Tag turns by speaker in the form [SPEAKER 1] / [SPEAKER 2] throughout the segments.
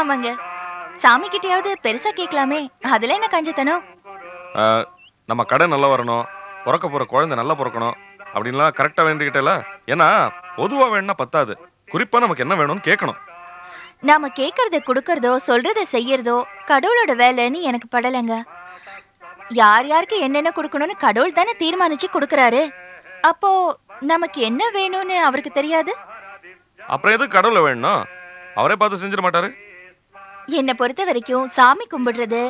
[SPEAKER 1] ஆமாங்க. சாமி கிட்டயாவது பெருசா கேட்கலாமே. அதுல என்ன கஞ்சத்தனம்?
[SPEAKER 2] நம்ம கடை நல்லா வரணும், பொறக்க போற குழந்தை நல்லா பொறக்கணும் அப்படின்லாம் கரெக்டா வேண்டிக்கிட்டல. ஏன்னா பொதுவா வேணும்னா பத்தாது. குறிப்பா நமக்கு என்ன வேணும்னு கேட்கணும்.
[SPEAKER 1] நாம கேக்குறத குடுக்கறதோ, சொல்றத செய்யறதோ கடவுளோட வேலைன்னு எனக்கு படலங்க. யார் யாருக்கு என்னென்ன குடுக்கணும்னு கடவுள் தானே தீர்மானிச்சு குடுக்கறாரு. அப்போ நமக்கு என்ன வேணும்னு அவருக்கு தெரியாது?
[SPEAKER 2] அப்புறம் எதுக்கு கடவுள வேணும்? அவரே பார்த்து செஞ்சிட மாட்டாரு?
[SPEAKER 1] என்ன பொறுத்த வரைக்கும் சாமி கும்பிடுறது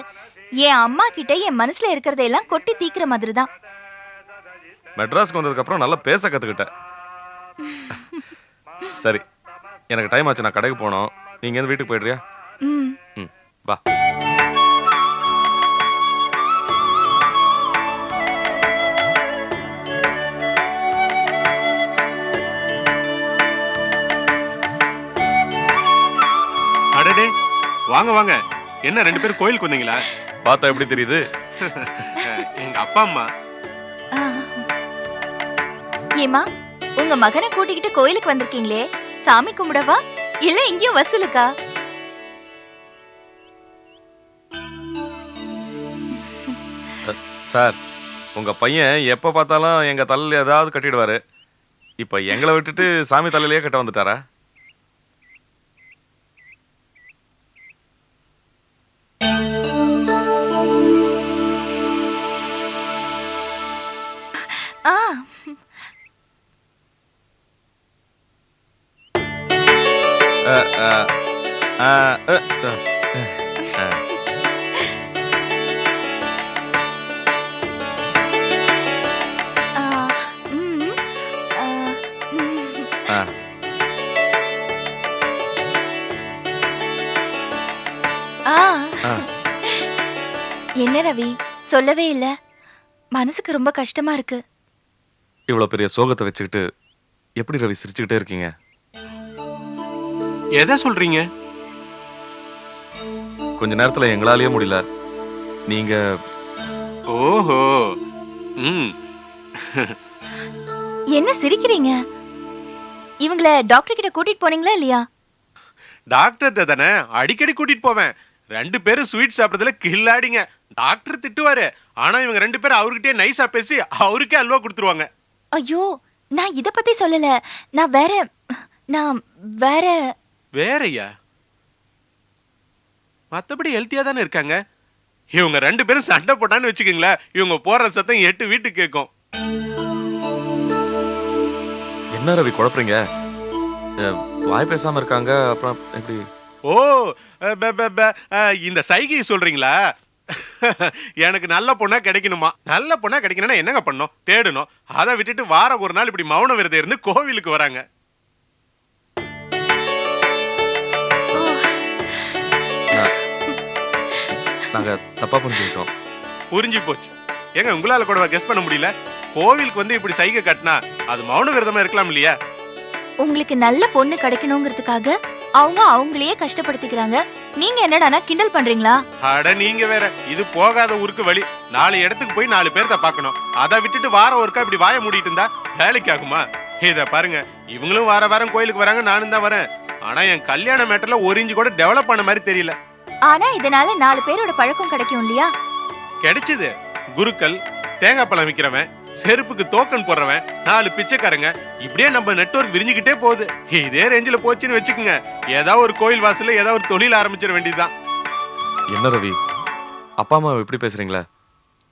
[SPEAKER 1] என் அம்மா கிட்ட என் மனசுல இருக்கிறதையெல்லாம் கொட்டி தீக்கிற மாதிரி தான்.
[SPEAKER 2] மெட்ராஸ்க்கு வந்ததுக்கு அப்புறம் நல்லா பேச கத்துக்கிட்டேன். சரி, எனக்கு டைம் ஆச்சு, நான் கடைக்கு போகணும். நீங்க எந்த வீட்டுக்கு போயிடுறியா?
[SPEAKER 1] ம்.
[SPEAKER 2] ம், வா.
[SPEAKER 3] அடடே, வாங்க வாங்க. என்ன ரெண்டு பேரும் கோயிலுக்கு வந்தீங்களா?
[SPEAKER 2] பார்த்தா எப்படி தெரியுது?
[SPEAKER 3] எங்க அப்பா அம்மா.
[SPEAKER 1] ஆ. ஏமா, உங்க மகனை கூட்டிக்கிட்டு கோயிலுக்கு வந்திருக்கீங்களே, சாமி கும்பிடவா இல்ல இங்கேயும் வசூலுக்கா?
[SPEAKER 2] சார், உங்க பையன் எப்ப பார்த்தாலும் எங்க தலையில ஏதாவது கட்டிடுவாரு. இப்ப எங்களை விட்டுட்டு சாமி தலையிலேயே கட்ட வந்துட்டாரா?
[SPEAKER 1] ஆ.
[SPEAKER 2] அ, அ, அ, அ, அ, அ.
[SPEAKER 1] ஆ. ம். ஆ. ம்.
[SPEAKER 2] ஆ.
[SPEAKER 1] ஆ.
[SPEAKER 2] ஆ.
[SPEAKER 1] என்ன ரவி, சொல்லவே இல்ல. மனசுக்கு ரொம்ப கஷ்டமா இருக்கு.
[SPEAKER 2] இவ்வளவு பெரிய சோகத்தை வச்சுக்கிட்டு எப்படி ரவி சிரிச்சுக்கிட்டே இருக்கீங்க?
[SPEAKER 3] எதை சொல்றீங்க?
[SPEAKER 2] கொஞ்ச நேரத்துல எங்களாலேயே முடியல. நீங்க
[SPEAKER 3] ஓஹோ. ம்.
[SPEAKER 1] என்ன சிரிக்கிறீங்க? இவங்கள டாக்டர் கிட்ட கூட்டிட்டு போனீங்களா இல்லையா?
[SPEAKER 3] டாக்டர் தானே அடிக்கடி கூட்டிட்டு போவேன். ரெண்டு பேரும் ஸ்வீட் சாப்பிடுறதுல கில்லாடிங்க. டாக்டர் திட்டுவாரு. ஆனா இவங்க ரெண்டு பேரும் அவர்கிட்டயே நைஸா பேசி அவருக்கே அல்வா கொடுத்துருவாங்க.
[SPEAKER 1] ஐயோ, நான் இத பத்தி சொல்லல. நான் வேற நான் வேற
[SPEAKER 3] வேறயா? மத்தபடி ஹெல்த்தியா தானே இருக்காங்க. இவங்க ரெண்டு பேரும் சண்டை போட்டான்னு வச்சுக்கீங்களேன், இவங்க போற சத்தம் 8 வீட்டுக்கு கேட்கும்.
[SPEAKER 2] என்ன ரவி குழப்பறீங்க? வாய் பேசாம இருக்காங்க, அப்புறம் எப்படி?
[SPEAKER 3] ஓ, இந்த சைகை சொல்றீங்களா? எனக்கு நல்ல பொண்ணா கிடைக்கணுமா? நல்ல பொண்ணா கிடைக்கணும்னா என்னங்க பண்ணணும்? தேடணும். அதை விட்டுட்டு வாரம் ஒரு நாள் இப்படி மௌன விரதம் இருந்து கோவிலுக்கு வராங்க.
[SPEAKER 2] நாங்க தப்பா புரிஞ்சுக்கிட்டோம்.
[SPEAKER 3] புரிஞ்சு போச்சு. ஏங்க உங்களால கூட கெஸ் பண்ண முடியல? கோவிலுக்கு வந்து இப்படி சைகை கட்டினா அது மௌன விரதமா இருக்கலாம் இல்லையா?
[SPEAKER 1] உங்களுக்கு நல்ல பொண்ணு கிடைக்கணுங்கிறதுக்காக அவங்க அவங்களையே கஷ்டப்படுத்திக்கிறாங்க. நீங்க என்னடானா கிண்டல் பண்றீங்களா?
[SPEAKER 3] அட நீங்க வேற. இது போகாத ஊருக்கு வழி. 4 இடத்துக்கு போய் 4 பேர்த்த பார்க்கணும். அதை விட்டுட்டு வாரம் ஒருக்கா இப்படி வாயை மூடிட்டு இருந்தா வேலைக்கு ஆகுமா? இத பாருங்க, இவங்களும் வார வாரம் கோயிலுக்கு வராங்க, நானும் தான் வரேன். ஆனா என் கல்யாண மேட்டர்ல ஒரு இன்ச்சு கூட டெவலப் ஆன மாதிரி தெரியல.
[SPEAKER 1] ஆனா இதனால 4 பேரோட பழக்கம் கிடைக்கும் இல்லையா?
[SPEAKER 3] கிடைச்சது. குருக்கள், தேங்காய் பழம் விக்கிறவன், செருப்புக்கு டோக்கன் போடுறவன், 4 பிச்சைக்காரங்க, இப்படியே நம்ம நெட்வொர்க் விரிஞ்சுக்கிட்டே போகுது. இதே ரேஞ்சில போச்சுன்னு வச்சுக்கோங்க, ஏதாவது ஒரு கோயில் வாசல்ல ஏதாவது ஒரு தொழில் ஆரம்பிச்சிட வேண்டியதுதான்.
[SPEAKER 2] என்ன ரவி, அப்பா அம்மா இப்படி பேசுறீங்களா?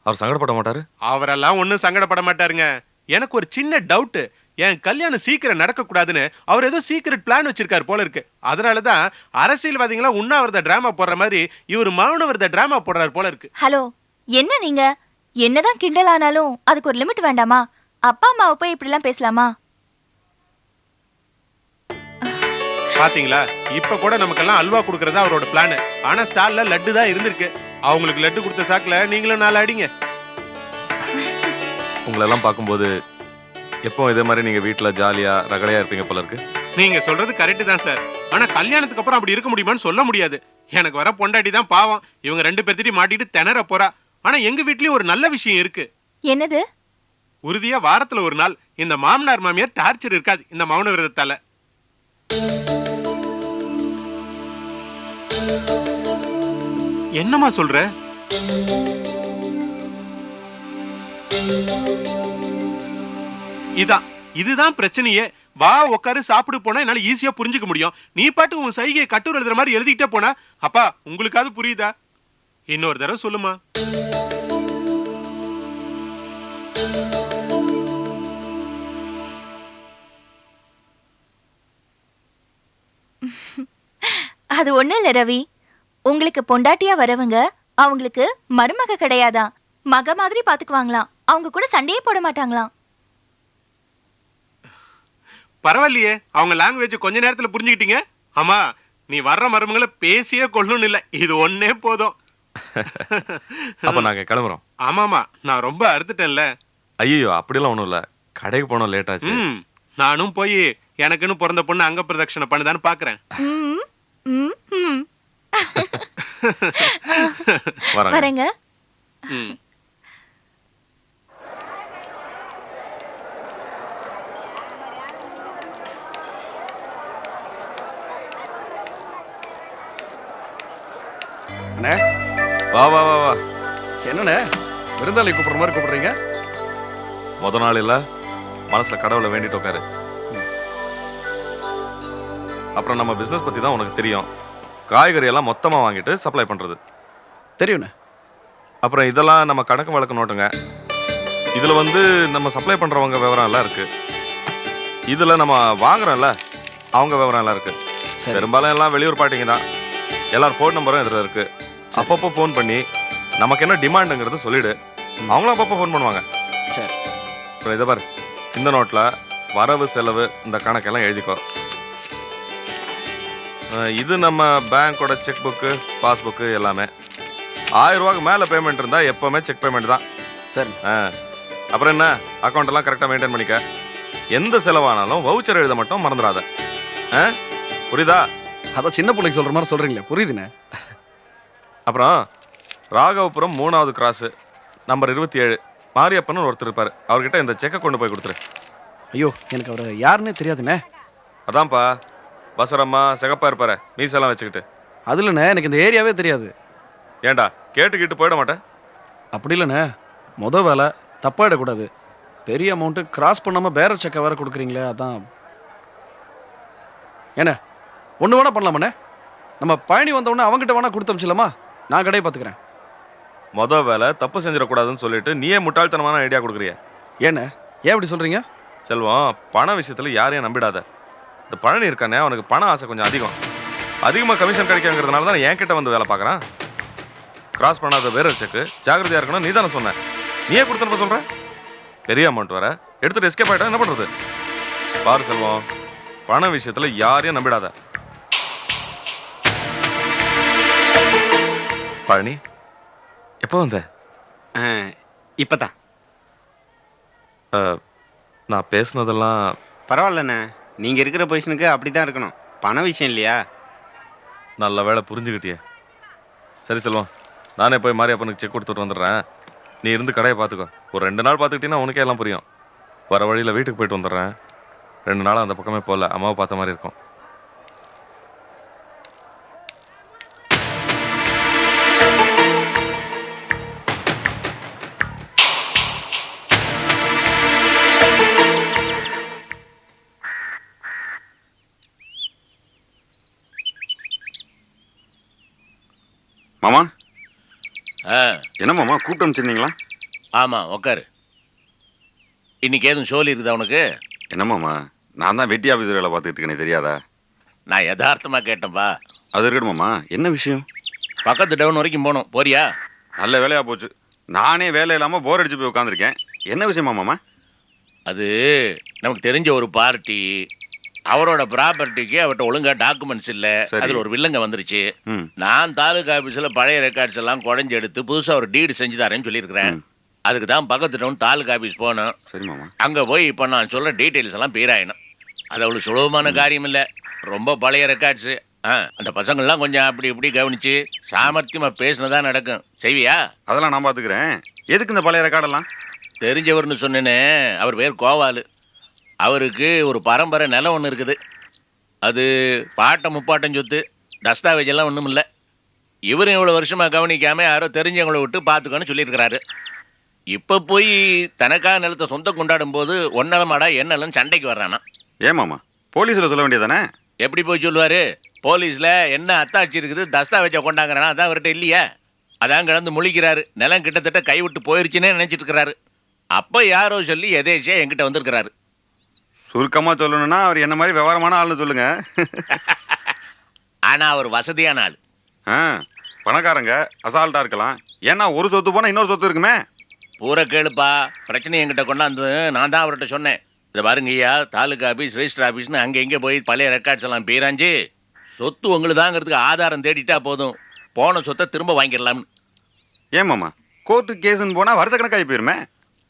[SPEAKER 2] அவர் சங்கடப்பட மாட்டாரு?
[SPEAKER 3] அவரெல்லாம் ஒன்னும் சங்கடப்பட மாட்டாருங்க. எனக்கு ஒரு சின்ன டவுட். என் கல்யாணம் சீக்கிரம் நடக்க கூடாதுன்னு அவர் ஏதோ சீக்ரெட் பிளான் வச்சிருக்காரு போல இருக்கு. அதனாலதான் அரசியல்வாதிகளா உண்ணாவிரத டிராமா போடுற மாதிரி இவர் மௌனவிரத டிராமா போடுறாரு போல இருக்கு.
[SPEAKER 1] ஹலோ, என்ன நீங்க? என்னதான் கிண்டல் ஆனாலும் அதுக்கு ஒரு லிமிட் வேண்டாமா? அப்பா அம்மாவை போய் இப்படி எல்லாம் பேசலாமா?
[SPEAKER 3] பாத்தீங்களா, இப்ப கூட நமக்கெல்லாம் அல்வா குடுக்கறதா அவரோட பிளான். ஆனா ஸ்டால்ல லட்டு தான் இருந்திருக்கு. அவங்களுக்கு லட்டு கொடுத்த சாக்குல நீங்களும் 4 அடிங்க.
[SPEAKER 2] உங்களெல்லாம் பார்க்கும்போது எப்போ இதே மாதிரி நீங்க வீட்டுல ஜாலியா ரகளையா இருப்பீங்க போல இருக்கு.
[SPEAKER 3] நீங்க சொல்றது கரெக்ட் தான் சார். ஆனா கல்யாணத்துக்கு அப்புறம் அப்படி இருக்க முடியுமான்னு சொல்ல முடியாது. எனக்கு வர பொண்டாட்டி தான் பாவம். இவங்க 2 பேர்த்திட்டையும் மாட்டிட்டு திணற போறா. ஆனா எங்க வீட்லயும் ஒரு நல்ல விஷயம் இருக்கு.
[SPEAKER 1] என்னது?
[SPEAKER 3] உறுதியா வாரத்துல ஒரு நாள் இந்த மாமனார் மாமியார் டார்ச்சர் இருக்காது இந்த மௌன விரதத்தால. என்னம்மா சொல்ற? இதுதான் பிரச்சனையே. வா உட்காரு சாப்பிடு போனா என்னால ஈஸியா புரிஞ்சுக்க முடியும். நீ பாட்டு உன் சைகையை கட்டுரை எழுதுற மாதிரி எழுதிக்கிட்டே போனா அப்பா உங்களுக்காவது புரியுதா? இன்னொரு தடவை சொல்லுமா.
[SPEAKER 1] அது ஒண்ணும் இல்ல ரவி. உங்களுக்கு பொண்டாட்டியா வரவங்க அவங்களுக்கு மருமக கிடையாதான், மக மாதிரி பாத்துக்குவாங்களாம். அவங்க கூட சண்டையே போட மாட்டாங்களாம்.
[SPEAKER 3] பரவாயில்லையே, அவங்க லாங்குவேஜ் கொஞ்ச நேரத்துல புரிஞ்சுக்கிட்டீங்க. ஆமா, நீ வர்ற மருமகளை பேசியே கொள்ளணும் இல்ல, இது ஒன்னே போதும்.
[SPEAKER 2] அப்ப நாங்க கிளம்புறோம்.
[SPEAKER 3] ஆமாமா, நான் ரொம்ப அறுத்துட்டேன்ல.
[SPEAKER 2] ஐயோ அப்படிலாம் ஒண்ணும் இல்ல, கடைக்கு போனோம், லேட் ஆச்சு.
[SPEAKER 3] நானும் போய் எனக்குன்னு பிறந்த பொண்ணு அங்க பிரதட்சணை பண்ணுதான்னு பாக்குறேன்.
[SPEAKER 1] வரேங்க.
[SPEAKER 2] வா வா வா வா.
[SPEAKER 4] என்னண்ணே விருந்தாளி கூப்பிடுற மாதிரி கூப்பிடுறீங்க?
[SPEAKER 2] முத நாள் இல்ல, மனசுல கடவுளை வேண்டிட்டு உட்காரு. அப்புறம் நம்ம பிசினஸ் பத்தி தான் உனக்கு தெரியும். காய்கறி எல்லாம் மொத்தமா வாங்கிட்டு சப்ளை பண்றது
[SPEAKER 4] தெரியுண்ணே.
[SPEAKER 2] அப்புறம் இதெல்லாம் நம்ம கணக்கு வழக்கு நோட்டுங்க. இதுல நம்ம சப்ளை பண்றவங்க விவரம் எல்லாம் இருக்கு. இதுல நம்ம வாங்குறோம்ல அவங்க விவரம் எல்லாம் இருக்கு. பெரும்பாலும் எல்லாம் வெளியூர் பாட்டிங்க தான். எல்லாரும் ஃபோன் நம்பரும் இதுல இருக்கு. அப்பப்போ ஃபோன் பண்ணி நமக்கு என்ன டிமாண்டுங்கிறது சொல்லிடு. அவங்களும் அப்பப்போ ஃபோன் பண்ணுவாங்க.
[SPEAKER 4] சரி.
[SPEAKER 2] அப்புறம் இதை பாரு, இந்த நோட்ல வரவு செலவு இந்த கணக்கெல்லாம் எழுதிக்கோ. இது நம்ம பேங்கோட செக் புக்கு, பாஸ்புக்கு எல்லாமே. 1000 ரூபாய்க்கு மேலே பேமெண்ட் இருந்தால் எப்போவுமே செக் பேமெண்ட் தான்.
[SPEAKER 4] சரி.
[SPEAKER 2] அப்புறம் என்ன, அக்கௌண்ட் எல்லாம் கரெக்டாக மெயின்டைன் பண்ணிக்க. எந்த செலவானாலும் வவுச்சர் எழுத மட்டும் மறந்துடாத. புரியுதா?
[SPEAKER 4] அதான் சின்ன பிள்ளைக்கு சொல்கிற மாதிரி சொல்கிறீங்களே, புரியுதுண்ணே.
[SPEAKER 2] அப்புறம் ராகவபுரம் 3வது கிராஸு நம்பர் 27 மாரியப்பன்னு ஒருத்தர் இருப்பார். அவர்கிட்ட இந்த செக்கை கொண்டு போய் கொடுத்துரு.
[SPEAKER 4] ஐயோ, எனக்கு அவர் யாருன்னே தெரியாதுண்ணே.
[SPEAKER 2] அதான்ப்பா, பசரம்மா சிகப்பா இருப்பாரு, மீசெல்லாம் வச்சுக்கிட்டு.
[SPEAKER 4] அது இல்லைண்ணே, எனக்கு இந்த ஏரியாவே தெரியாது.
[SPEAKER 2] ஏண்டா கேட்டுக்கிட்டு போயிட மாட்டேன்?
[SPEAKER 4] அப்படி இல்லைண்ணே, வேலை தப்பாயிடக்கூடாது. பெரிய அமௌண்ட்டு கிராஸ் பண்ணாமல் பேரர் செக்கை வேறு கொடுக்குறீங்களே, அதான். ஏண்ணே ஒன்று வேணா பண்ணலாமாண்ணே? நம்ம பயணி வந்தவொடனே அவங்ககிட்ட வேணா கொடுத்து அமிச்சிடலாமா? நான் கடையை பார்த்துக்கிறேன்.
[SPEAKER 2] வேலை தப்பு செஞ்சிடக்கூடாதுன்னு சொல்லிட்டு நீயே முட்டாள்தனமான ஐடியா கொடுக்குறிய.
[SPEAKER 4] ஏண்ணே ஏன் இப்படி சொல்கிறீங்க?
[SPEAKER 2] செல்வம், பண விஷயத்தில் யாரையும் நம்பிடாத. இந்த பழனி இருக்கானே, அவனுக்கு பண ஆசை கொஞ்சம் அதிகமாக கமிஷன் கிடைக்குங்கிறதுனால தான் என்கிட்ட வந்து வேலை பார்க்குறான். கிராஸ் பண்ணாத வேற செக்கு ஜாகிரதையாக இருக்கணும். நீ தானே சொன்ன, நீயே கொடுத்துருப்ப சொல்கிற. பெரிய அமௌண்ட் வர எடுத்துகிட்டு எஸ்கேப் ஆகிட்டா என்ன பண்ணுறது? பாரு செல்வம், பண விஷயத்தில் யாரையும் நம்பிடாத. பழனி எப்போ வந்த?
[SPEAKER 5] இப்பதான்.
[SPEAKER 2] நான் பேசுனதெல்லாம்
[SPEAKER 5] பரவாயில்லண்ணே, நீங்க இருக்கிற பொசிஷனுக்கு அப்படிதான் இருக்கணும். பண விஷயம் இல்லையா?
[SPEAKER 2] நல்ல வேலை புரிஞ்சுக்கிட்டியே. சரி செல்வம், நானே போய் மாரியப்பனுக்கு செக் கொடுத்துட்டு வந்துடுறேன். நீ இருந்து கடையை பார்த்துக்கோ. ஒரு 2 நாள் பார்த்துக்கிட்டீங்கன்னா உனக்கே எல்லாம் புரியும். வர வழியில் வீட்டுக்கு போயிட்டு வந்துடுறேன். 2 நாள் அந்த பக்கமே போகல, அம்மாவை பார்த்த மாதிரி இருக்கும்.
[SPEAKER 6] மாமா, என்ன மாமா கூப்பிட்டு அனுப்பிச்சிருந்தீங்களா?
[SPEAKER 7] ஆமாம், உக்காரு. இன்னைக்கு ஏதும் சோலி இருக்குதா உனக்கு?
[SPEAKER 6] என்ன மாமா, நான் தான் வெட்டி ஆஃபீஸர் வேலை பார்த்துக்கிட்டு இருக்கேனே, தெரியாதா?
[SPEAKER 7] நான் யதார்த்தமாக கேட்டேன்ப்பா.
[SPEAKER 6] அது இருக்கட்டும் மாமா, என்ன விஷயம்?
[SPEAKER 7] பக்கத்து டவுன் வரைக்கும் போகணும், போறியா?
[SPEAKER 6] நல்ல வேலையாக போச்சு. நானே வேலை இல்லாமல் போர் அடிச்சு போய் உட்காந்துருக்கேன். என்ன விஷயமா மாமா?
[SPEAKER 7] அது நமக்கு தெரிஞ்ச ஒரு பார்ட்டி, அவரோட ப்ராப்பர்ட்டிக்கு அவர்கிட்ட ஒழுங்கா டாக்குமெண்ட்ஸ் இல்லை. அதில் ஒரு வில்லங்க வந்துருச்சு. நான் தாலுகா ஆஃபீஸில் பழைய ரெக்கார்ட்ஸ் எல்லாம் குறைஞ்சி எடுத்து புதுசாக ஒரு டீடு செஞ்சு தரேன்னு சொல்லியிருக்கிறேன். அதுக்கு தான் பக்கத்து டவுன் தாலுகா ஆஃபீஸ் போகணும்.
[SPEAKER 6] சரி மாமா.
[SPEAKER 7] அங்கே போய் இப்போ நான் சொல்கிற டீட்டெயில்ஸ் எல்லாம் பீராயினும். அது அவ்வளோ சுலபமான காரியம் இல்லை, ரொம்ப பழைய ரெக்கார்ட்ஸு. அந்த பசங்கள்லாம் கொஞ்சம் அப்படி இப்படி கவனித்து சாமர்த்தியமாக பேசினதான் நடக்கும். செய்வியா?
[SPEAKER 6] அதெல்லாம் நான் பார்த்துக்கிறேன். எதுக்கு இந்த பழைய ரெக்கார்டெல்லாம்?
[SPEAKER 7] தெரிஞ்சவர்னு சொன்னேனே, அவர் பேர் கோவாலு. அவருக்கு ஒரு பரம்பரை நிலம் ஒன்று இருக்குது. அது பாட்டம் முப்பாட்டம் சொத்து, தஸ்தாவேஜ் எல்லாம் ஒன்றும் இல்லை. இவரும் இவ்வளவு வருஷமா கவனிக்காம யாரோ தெரிஞ்சவங்களை விட்டு பார்த்துக்கன்னு சொல்லியிருக்கிறாரு. இப்ப போய் தனக்காக நிலத்தை சொந்தம் கொண்டாடும் போது ஒன்னலமாடா என்னலன்னு சண்டைக்கு வர்றானா.
[SPEAKER 6] ஏமாமா போலீஸ்ல சொல்ல வேண்டியதானே?
[SPEAKER 7] எப்படி போய் சொல்லுவாரு? போலீஸ்ல என்ன அத்தாச்சி இருக்குது தஸ்தாவேஜா கொண்டாங்கிறானா, அதான் அவர்கிட்ட இல்லையா? அதான் கிடந்து முழிக்கிறாரு. நிலம் கிட்டத்தட்ட கைவிட்டு போயிருச்சுன்னே நினைச்சிட்டு இருக்கிறாரு. அப்ப யாரோ சொல்லி எதேச்சியா என்கிட்ட வந்திருக்கிறாரு.
[SPEAKER 6] சுருக்கமா சொல்லணும்னா அவர் என்ன மாதிரி விவரமான ஆள்னு சொல்லுங்க.
[SPEAKER 7] ஆனா அவர் வசதியான ஆள்.
[SPEAKER 6] ஆ, பணக்காரங்க அசால்ட்டா இருக்கலாம். ஏன்னா ஒரு சொத்து போனா இன்னொரு சொத்து இருக்குமே.
[SPEAKER 7] பூரா கேளுப்பா, பிரச்சனை என்கிட்ட கொண்டாந்து நான் தான் அவர்கிட்ட சொன்னேன். இதை பாருங்க ஐயா, தாலுகா ஆஃபீஸ் ரெஜிஸ்டர் ஆஃபீஸ்னு அங்கே எங்கே போய் பழைய ரெக்கார்ட்ஸ் எல்லாம் பீராஞ்சு சொத்து உங்களுதாங்கிறதுக்கு ஆதாரம் தேடிட்டா போதும், போன சொத்தை திரும்ப வாங்கிடலாம்னு.
[SPEAKER 6] ஏமாமா கோர்ட்டு கேஸுன்னு போனா வருஷக்கணக்காகி போயிருமே.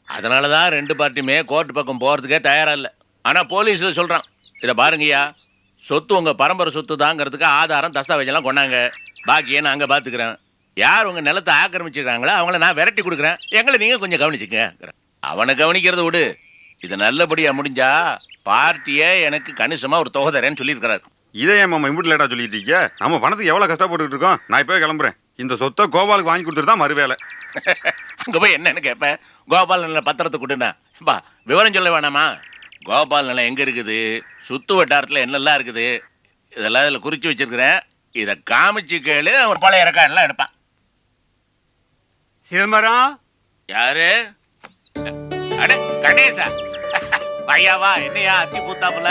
[SPEAKER 7] அதனால தான் ரெண்டு பார்ட்டியுமே கோர்ட் பக்கம் போகிறதுக்கே தயாராக இல்லை. ஆனால் போலீஸில் சொல்கிறான், இதை பாருங்கய்யா, சொத்து உங்கள் பரம்பரை சொத்து தாங்கிறதுக்கு ஆதாரம் தஸ்தாவேஜெல்லாம் கொண்டாங்க, பாக்கியை நான் அங்கே பார்த்துக்கிறேன். யார் உங்கள் நிலத்தை ஆக்கிரமிச்சிருக்காங்களோ அவங்கள நான் விரட்டி கொடுக்குறேன், எங்களை நீங்கள் கொஞ்சம் கவனிச்சுங்க. அவனை கவனிக்கிறத விடு, இது நல்லபடியாக முடிஞ்சா பார்ட்டியே எனக்கு கணிசமாக ஒரு தொகை தரேன்னு சொல்லியிருக்கிறாரு.
[SPEAKER 6] இதே ஏமாமா இப்படி லேட்டா சொல்லிட்டு இருக்கீங்க? நம்ம பணத்துக்கு எவ்வளவு கஷ்டப்பட்டுட்டு இருக்கோம். நான் இப்போ கிளம்புறேன். இந்த சொத்தை கோபாலுக்கு வாங்கி கொடுத்துட்டு தான் மறுவேலை.
[SPEAKER 7] அங்கே போய் என்னன்னு கேட்பேன். கோபால் நில பத்திரத்தை கொடுண்ணா. பா விவரம் சொல்ல வேணாமா? கோபால் நிலம் எங்கே இருக்குது, சுத்து வட்டாரத்தில் என்னெல்லாம் இருக்குது, இதெல்லாம் இதில் குறித்து வச்சிருக்கிறேன். இதை காமிச்சு கேளு, அவன் பழைய ரெக்கார்டெல்லாம் எடுப்பான்.
[SPEAKER 3] சிதம்பரம்
[SPEAKER 7] யாரு? அட கணேசா, ஐயாவா, என்னையா அத்தி பூத்தாப்புல?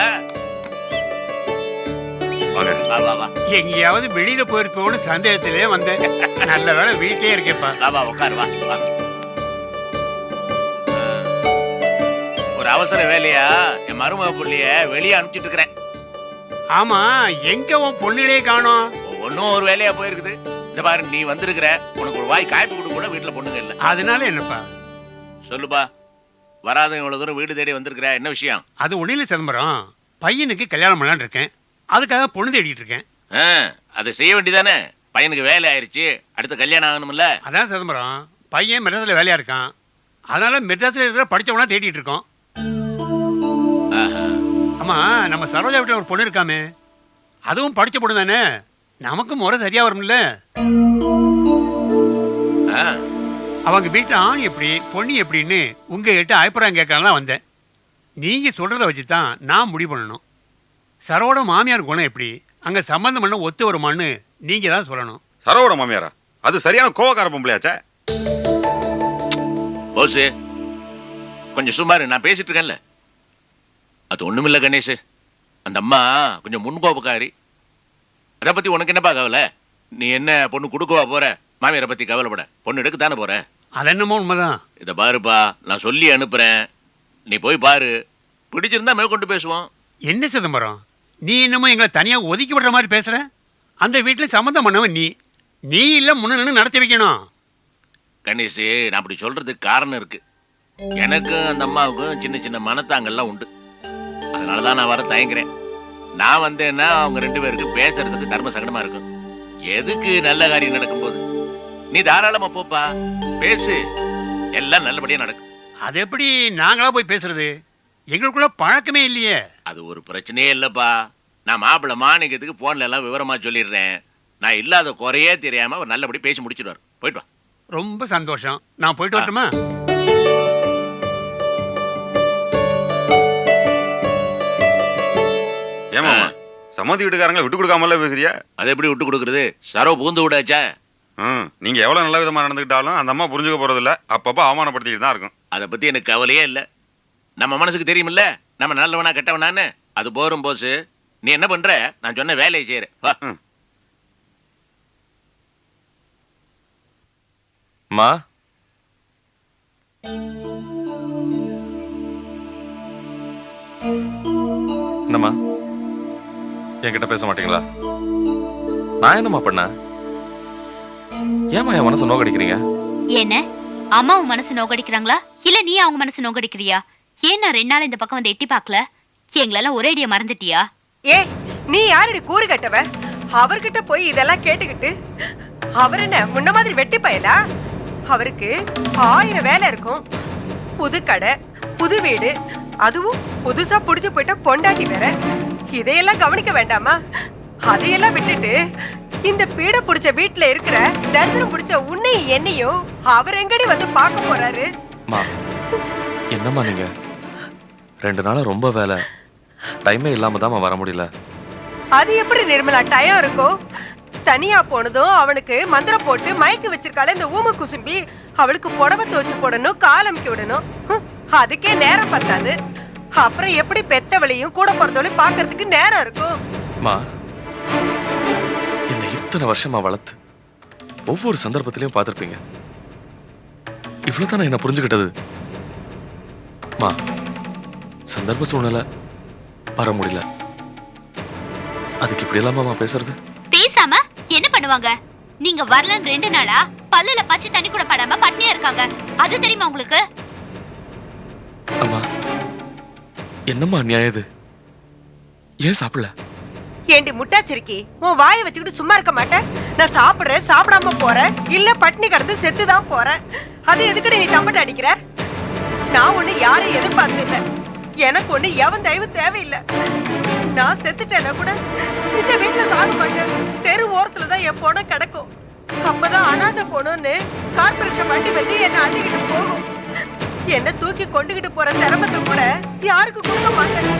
[SPEAKER 6] வாங்க.
[SPEAKER 7] வா வா வா
[SPEAKER 3] எங்கேயாவது வெளியில போயிருப்போன்னு சந்தேகத்திலே வந்தேன். நல்ல வேலை வீட்டிலே இருக்கேப்பா.
[SPEAKER 7] வா வா உட்காரு வா வா. ஒரு அவசர வேலையா என் மருமக புள்ளைய வெளியே அனுப்பிச்சிட்டு இருக்கிறேன்.
[SPEAKER 3] ஆமா, எங்க உன் பொண்ணுகளே காணோம்?
[SPEAKER 7] ஒன்னும் ஒரு வேலையா போயிருக்குது. இந்த பாரு, நீ வந்திருக்கிற, உனக்கு ஒரு வாய் காய்ப்பு கொடுக்க கூட வீட்டுல பொண்ணுங்க இல்ல.
[SPEAKER 3] அதனால என்னப்பா?
[SPEAKER 7] சொல்லுப்பா, வராத இவ்வளவு தூரம் வீடு தேடி வந்திருக்கிற, என்ன விஷயம்?
[SPEAKER 3] அது ஒண்ணு இல்ல சிதம்பரம், பையனுக்கு கல்யாணம் பண்ணலான்னு இருக்கேன். அதுக்காக பொண்ணு தேடிட்டு இருக்கேன்.
[SPEAKER 7] அதை செய்ய வேண்டியதானே? பையனுக்கு வேலை ஆயிடுச்சு, அடுத்து கல்யாணம் ஆகணும்ல.
[SPEAKER 3] அதான் சிதம்பரம், பையன் மெட்ராஸ்ல வேலையா இருக்கான். அதனால மெட்ராஸ்ல இருக்கிற படிச்சவனா தேடிட்டு இருக்கோம். ஆமா, நம்ம சரோஜா வீட்டுல ஒரு பொண்ணு இருக்காமே, அதுவும் படிச்ச பொண்ணு தானே, நமக்கு முறை சரியா வரும்ல. அவங்க வீட்டு ஆண் எப்படி பொண்ணு எப்படின்னு உங்க கிட்ட அபிப்பிராயம் கேட்கலாம் வந்தேன். நீங்க சொல்றத வச்சுதான் நான் முடிவு பண்ணணும். சரோட மாமியார் குணம் எப்படி, அங்க சம்பந்தம் பண்ண ஒத்து வருமான்னு நீங்க தான் சொல்லணும்.
[SPEAKER 6] சரோட மாமியாரா? அது சரியான கோவக்கார பொம்பளையாச்சே.
[SPEAKER 7] போசு கொஞ்சம் சுமாரு, நான் பேசிட்டு இருக்கேன்ல. அது ஒண்ணுமில்ல கணேஷ், அந்த அம்மா கொஞ்சம் முன்கோபக்காரி. அதை பத்தி உனக்கு என்னப்பா கவலை? நீ என்ன பொண்ணு கொடுக்கவா போற? மாமியாரை பத்தி கவலைப்பட, பொண்ணு எடுக்க தானே போற.
[SPEAKER 3] அது என்னமோ உண்மைதான்.
[SPEAKER 7] இதை பாருப்பா, நான் சொல்லி அனுப்புறேன், நீ போய் பாரு, பிடிச்சிருந்தா மேற்கொண்டு பேசுவோம். என்ன
[SPEAKER 3] சிதம்பரம், நீ என்னமோ எங்களை தனியா ஒதுக்கி விடுற மாதிரி பேசுற? அந்த வீட்டுல சம்மந்தம் பண்ணவன் நீ இல்ல முன்னு நடத்தி வைக்கணும்.
[SPEAKER 7] கணேஷ், நான் அப்படி சொல்றதுக்கு காரணம் இருக்கு. எனக்கும் அந்த அம்மாவுக்கும் சின்ன சின்ன மனத்தாங்கல்லாம் உண்டு. அதனாலதான் நான் வர தயங்குறேன். நான் வந்தேன்னா அவங்க ரெண்டு பேருக்கு பேசுறதுக்கு தர்ம சங்கடமா இருக்கும். எதுக்கு நல்ல காரியம் நடக்கும்போது நீ தாராளமா போப்பா, பேசு, எல்லாம் நல்லபடியா நடக்கும்.
[SPEAKER 3] அது எப்படி நாங்களா போய் பேசுறது? எங்களுக்குள்ள பழக்கமே இல்லையே.
[SPEAKER 7] அது ஒரு பிரச்சனையே இல்லப்பா. நான் மாப்பிள்ள மாணிக்கத்துக்கு போன்ல எல்லாம் விவரமா சொல்லிடுறேன். நான் இல்லாத குறையே தெரியாம அவர் நல்லபடி பேசி முடிச்சிடுவார். போயிட்டு வா.
[SPEAKER 3] ரொம்ப சந்தோஷம். நான் போயிட்டு வரட்டுமா?
[SPEAKER 6] ஏமா சம்மதி வீட்டுக்காரங்களை விட்டு கொடுக்காமல பேசுறியா?
[SPEAKER 7] அதை எப்படி விட்டு கொடுக்குறது? சரோ பூந்து விடாச்சா?
[SPEAKER 6] நீங்க எவ்வளவு நல்ல விதமா நடந்துக்கிட்டாலும் அந்த அம்மா புரிஞ்சுக்க போறது இல்ல. அப்பப்ப அவமானப்படுத்திட்டு தான் இருக்கும்.
[SPEAKER 7] அதை பத்தி எனக்கு கவலையே இல்லை. நம்ம மனசுக்கு தெரியுமில்ல நம்ம நல்லவனா கெட்டவனான்னு. அது போரும் போஸ், நீ என்ன பண்ற? நான் சொன்ன வேலையை செய்யற.
[SPEAKER 2] மா, என்னம்மா என்கிட்ட பேச மாட்டீங்களா? நான் என்னம்மா பண்ண? ஏமா என் மனசை நோக்கடிக்கிறீங்க?
[SPEAKER 8] என்ன அம்மா உன் மனசு நோக்கடிக்கிறாங்களா இல்ல நீ அவங்க மனசு நோக்கடிக்கிறியா? ஏன் நான் 2 நாள் இந்த பக்கம் வந்து எட்டி பார்க்கல? எங்களெல்லாம் ஒரேடியா மறந்துட்டியா?
[SPEAKER 9] ஏ, நீ யாரடி கூறு கட்டவ? அவர்கிட்ட போய் இதெல்லாம் கேட்டுக்கிட்டு அவர் என்ன முன்ன மாதிரி வெட்டி பயலா? அவருக்கு 1000 வேலை இருக்கும். புது கடை, புது வீடு, அதுவும் புதுசா புடிச்சு போயிட்ட பொண்டாட்டி வேற. இதையெல்லாம் கவனிக்க வேண்டாமா? அதையெல்லாம் விட்டுட்டு இந்த பீட புடிச்ச வீட்டுல இருக்கிற தரித்திரம் புடிச்ச உன்னையும் என்னையும் அவர் எங்கடி வந்து பார்க்க போறாரு?
[SPEAKER 2] மா என்னம்மா நீங்க 2 நாளா ரொம்ப வேலை, டைமே இல்லாம தான் வர முடியல.
[SPEAKER 9] அது எப்படி நிர்மலா டயம் இருக்கும்? தனியா போனதும் அவனுக்கு மந்திரம் போட்டு மயக்க வச்சிருக்காளே இந்த ஊம குசும்பி, அவளுக்கு புடவை துவச்சு போடணும், காலமிக்க விடணும். அதுக்கே நேரம் பத்தாது. அப்புறம் எப்படி பெத்தவளையும் கூட பிறந்தவளையும் பாக்குறதுக்கு நேரம் இருக்கும்?
[SPEAKER 2] மா என்ன இத்தனை வருஷமா வளர்த்து ஒவ்வொரு சந்தர்ப்பத்திலையும் பார்த்திருப்பீங்க. இவ்வளவுதான் என்ன புரிஞ்சுக்கிட்டது. மா சந்தர்ப்ப சூழ்நிலை வர முடியல, அதுக்கு இப்படி இல்லாம பேசுறது?
[SPEAKER 8] பேசாம என்ன பண்ணுவாங்க? நீங்க வரலன்னு 2 நாளா பல்லுல பச்சை தண்ணி கூட படாம பட்னியா இருக்காங்க. அது தெரியுமா உங்களுக்கு?
[SPEAKER 2] அம்மா என்னம்மா அநியாயம் இது? ஏன் சாப்பிடல?
[SPEAKER 9] ஏண்டி முட்டாச்சிருக்கி, உன் வாயை வச்சுக்கிட்டு சும்மா இருக்க மாட்டேன்? நான் சாப்பிடுறேன், சாப்பிடாம போறேன், இல்ல பட்னி கடந்து செத்துதான் போறேன். அது எதுக்குடி நீ தம்பட்ட அடிக்கிற? நான் ஒண்ணு யாரையும் எதிர்பார்த்து இல்ல, எனக்கு ஒண்ணு எவன் தயவு தேவையில்லை. நான் செத்துட்டேன்னா கூட இந்த வீட்டுல சாக மாட்டேன். தெரு ஓரத்துலதான் என் பொண்ணு கிடக்கும். அப்பதான் அனாதை போனோன்னு கார்பரேஷன் வண்டி வந்து என்ன அள்ளிக்கிட்டு போகும். என்ன தூக்கி கொண்டுகிட்டு போற சிரமத்தை கூட யாருக்கு கொடுக்க மாட்டேன்.